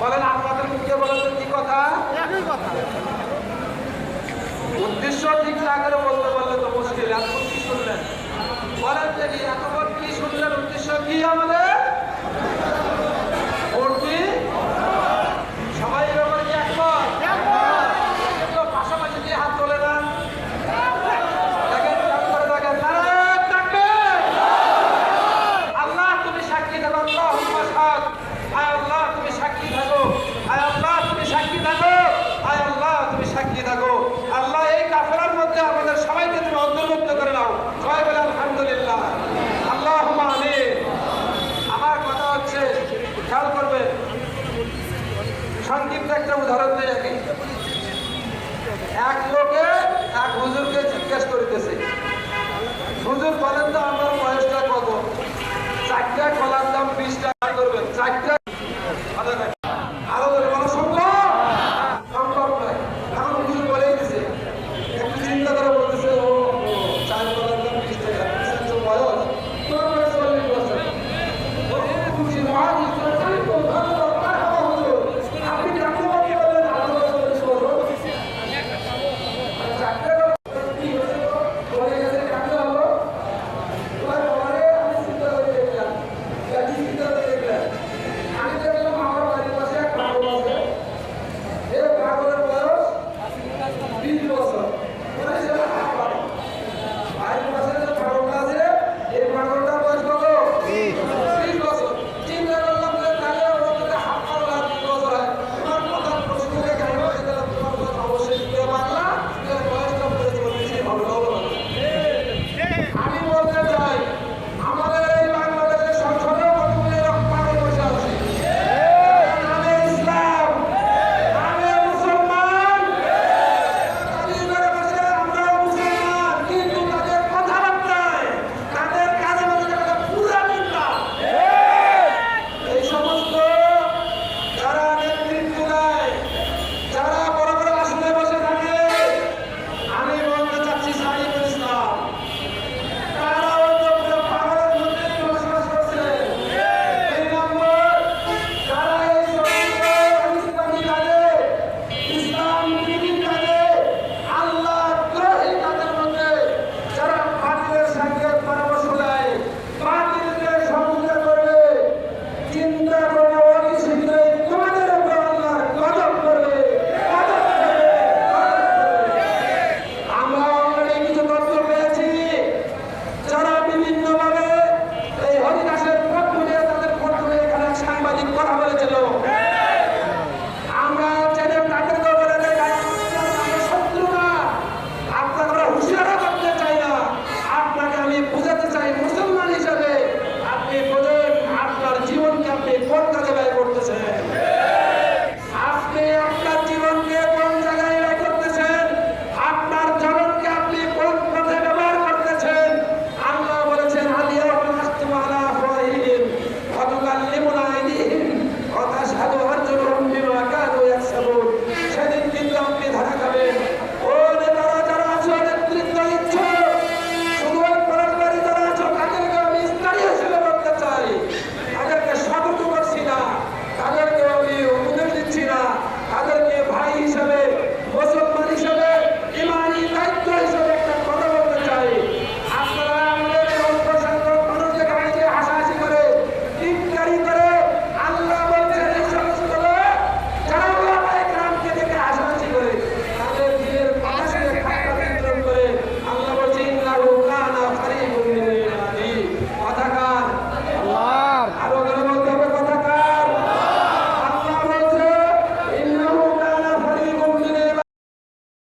বলেন আপনাদের মুখে বলেন কি কথা? উদ্দেশ্য ঠিক না করে বলতে পারলে তো মুশকিল। এখন কি শুনলেন বলেন দেখি, এতক্ষণ কি শুনলেন? উদ্দেশ্য কি আমাদের? মূর্তি সবাই ব্যাপারে কি একমত? পাশাপাশি দিয়ে হাত তোলে না, আল্লাহ তুমি সাক্ষী থাকো, আল্লাহ তুমি সাক্ষী থাকো, আল্লাহ তুমি সাক্ষী থাকো, আল্লাহ তুমি সাক্ষী থাকো। আল্লাহ এই কাফেলার মধ্যে আমাদের সবাইকে তুমি অন্তর্ভুক্ত করে নাও। সবাই বলে আলহামদুলিল্লাহ, আল্লাহুম্মা আমিন। আমার কথা হচ্ছে, খেয়াল করবে, সংক্ষিপ্ত একটা উদাহরণ দিয়ে এক লোকে এক হুজুরকে জিজ্ঞেস করিতেছে, হুজুর বলেন তো আমার বয়সটা কত? 4টা কলার দাম 20 টাকা করবেন। 4টা আরো বলা সম্ভব? সম্ভব নয়। এখন হুজুর বলেই দিছে, একটু চিন্তা করে বলতেছে, ও 4 কলার দাম 20 টাকা, বয়স তোর বয়স 40 বছর। খুশি মহান আপনি কেমন বলেন আরো 40 বছর? করা হয়েছিল।